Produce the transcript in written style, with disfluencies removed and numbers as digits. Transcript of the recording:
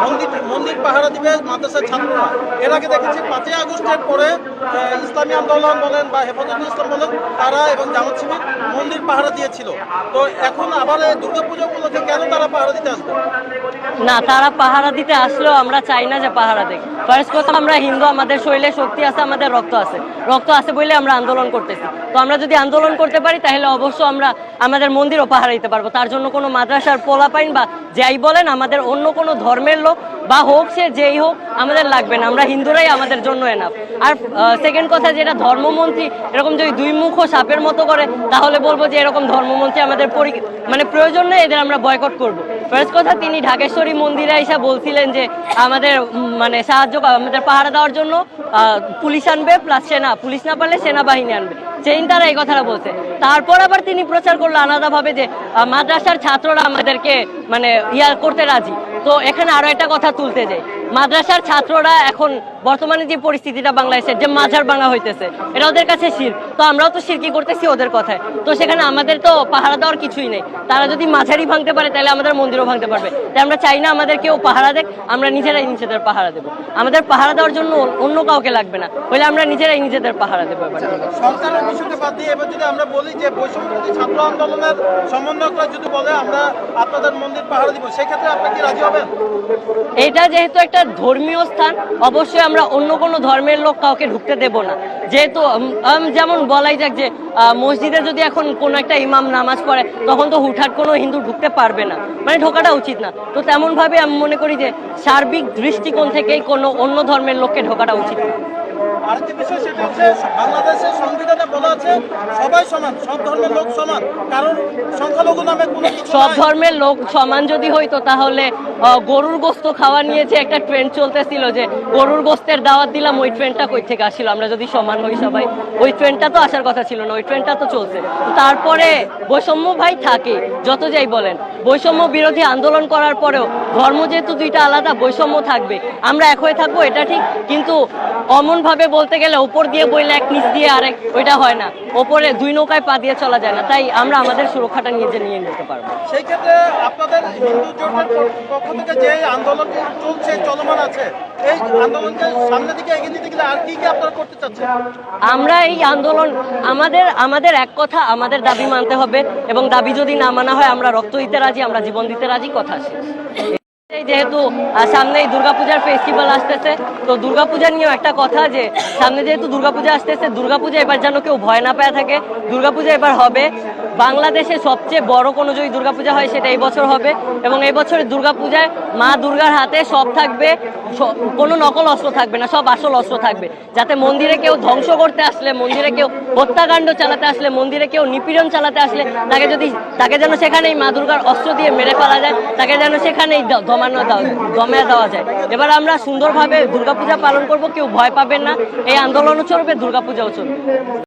মন্দির মন্দির পাহারা দিবে মাদ্রাসার ছাত্ররা। এর আগে দেখেছি 5ই আগস্টের পরে ইসলামী আন্দোলন বলেন বা হেফাজতুল ইসলাম বলেন, তারা এবং জামাত শিবির মন্দির পাহারা দিয়েছিল। তো এখন আবার দুর্গাপূজা উপলক্ষে কেন তারা পাহারা দিতে আসবে? না, তারা পাহারা দিতে আসলেও আমরা চাই না যে পাহারা দেখ। ফার্স্ট কথা, আমরা হিন্দু, আমাদের শরীরে শক্তি আছে, আমাদের রক্ত আছে বলে আমরা আন্দোলন করতেছি। তো আমরা যদি আন্দোলন করতে পারি তাহলে অবশ্য আমরা আমাদের মন্দিরও পাহারা দিতে পারবো। তার জন্য কোনো মাদ্রাসার পোলাপাইন বা যাই বলেন, আমাদের অন্য কোনো ধর্মের লোক বা হোক সে যেই হোক আমাদের লাগবে না। আমরা হিন্দুরাই আমাদের জন্য এনাফ। আর সেকেন্ড কথা, যেটা ধর্মমন্ত্রী এরকম যদি দুই মুখ সাপের মতো করে, তাহলে বলবো যে এরকম ধর্মমন্ত্রী আমাদের মানে প্রয়োজন নেই, এদের আমরা বয়কট করব। ফার্স্ট কথা, তিনি ঢাকেশ্বরী মন্দিরে এসে বলছিলেন যে আমাদের মানে সাহায্য, আমাদের পাহারা দেওয়ার জন্য পুলিশ আনবে, প্লাস পুলিশ না পারলে সেনাবাহিনী আনবে। তারা এই কথাটা বলছে। তারপর আবার তিনি প্রচার করলো আলাদাভাবে যে মাদ্রাসার ছাত্ররা আমাদেরকে মানে করতে রাজি। তো এখানে আরো একটা কথা তুলতে যাই, মাদ্রাসার ছাত্ররা এখন বর্তমানে যে পরিস্থিতিটা বাংলাদেশের, যে মাঝার ভাঙা হইতেছে, এটা ওদের কাছে শিরক। তো আমরাও তো শিরকি করতেছি ওদের কথায়। তো সেখানে আমাদের তো পাহারা দেওয়ার কিছুই নেই। তারা যদি মাঝারি ভাঙতে পারে তাহলে আমাদের মন্দিরও ভাঙতে পারবে। তাই আমরা চাই না আমাদের কেউ পাহারা দেখ, আমরা নিজেরাই নিজেদের পাহারা দেবো। আমাদের পাহারা দেওয়ার জন্য অন্য কাউকে লাগবে না, হলে আমরা নিজেরাই নিজেদের পাহারা দেবো। সরকারের বিষয়টা বাদ দিয়ে এবার যদি আমরা বলি যে বৈষম্যবিরোধী ছাত্র আন্দোলনের সমন্বয়করা যদি বলে আমরা আপনাদের মন্দির পাহারা দিব, সেক্ষেত্রে আপনি কি রাজি হবেন? এটা যেহেতু একটা ধর্মীয় স্থান, অবশ্যই আমরা অন্য কোনো ধর্মের লোক কাউকে ঢুকতে দেব না। যেহেতু যেমন বলাই যাক যে মসজিদে যদি এখন কোনো একটা ইমাম নামাজ পড়ে, তখন তো হুটহাট কোনো হিন্দু ঢুকতে পারবে না, মানে ঢোকাটা উচিত না। তো তেমনভাবে আমি মনে করি যে সার্বিক দৃষ্টিকোণ থেকেই কোনো অন্য ধর্মের লোককে ঢোকাটা উচিত না। আরেকটি বিষয়, সেটা হচ্ছে বাংলাদেশের সংবিধানে বলা আছে সবাই সমান, সব ধর্মের লোক সমান, কারণ সংখ্যালঘু নামে কোনো সব ধর্মের লোক সমান যদি হইতো তাহলে গরুর গোস্ত খাওয়া নিয়ে যে একটা ট্রেন্ড চলতেছিল যে গরুর গোস্তের দাওয়াত দিলাম, ওই ট্রেন্ডটা কই থেকে আসছিল? আমরা যদি সমান হই সবাই, ওই ট্রেন্ডটা তো আসার কথা ছিল না, ওই ট্রেন্ডটা তো চলছে। তারপরে বৈষম্য ভাই থাকে, যত যাই বলেন, বৈষম্য বিরোধী আন্দোলন করার পরেও ধর্ম যেহেতু দুইটা আলাদা, বৈষম্য থাকবে। আমরা এক হয়ে থাকবো, এটা ঠিক, কিন্তু অমন ভাবে বলতে গেলে উপর দিয়ে বইলে এক, নিচ দিয়ে আরেক, ওইটা হয় না। ওপরে দুই নৌকায় পা দিয়ে চলা যায় না। তাই আমরা আমাদের সুরক্ষাটা নিয়ে নিতে পারবো। সেই ক্ষেত্রে আপনাদের হিন্দু জোটের পক্ষ থেকে যে আন্দোলন চলছে, চলমান আছে, এই আন্দোলনকে সামনের দিকে এগিয়ে নিতে গেলে আর কি কি আপনারা করতে চাচ্ছেন? আমরা এই আন্দোলন আমাদের এক কথা, আমাদের দাবি মানতে হবে, এবং দাবি যদি না মানা হয় আমরা রক্ত দিতে রাজি, আমরা জীবন দিতে রাজি, কথা শেষ। যেহেতু সামনেই দুর্গাপূজার ফেস্টিভ্যাল আসতেছে, তো দুর্গাপূজা নিয়েও একটা কথা যে সামনে যেহেতু দুর্গাপূজা আসতেছে, দুর্গাপূজা এবার যেন কেউ ভয় না পেয়ে থাকে। দুর্গাপূজা এবার হবে বাংলাদেশে সবচেয়ে বড় কোনো যদি দুর্গাপূজা হয় সেটা এই বছর হবে, এবং এই বছরের দুর্গাপূজায় মা দুর্গার হাতে সব থাকবে, কোনো নকল অস্ত্র থাকবে না, সব আসল অস্ত্র থাকবে। যাতে মন্দিরে কেউ ধ্বংস করতে আসলে, মন্দিরে কেউ হত্যাকাণ্ড চালাতে আসলে, মন্দিরে কেউ নিপীড়ন চালাতে আসলে, তাকে যেন সেখানেই মা দুর্গার অস্ত্র দিয়ে মেরে ফেলা যায়, তাকে যেন সেখানেই দমে দেওয়া যায়। এবার আমরা সুন্দরভাবে দুর্গাপূজা পালন করব, কেউ ভয় পাবেন না। এই আন্দোলনও চলবে, দুর্গাপূজাও চলবে।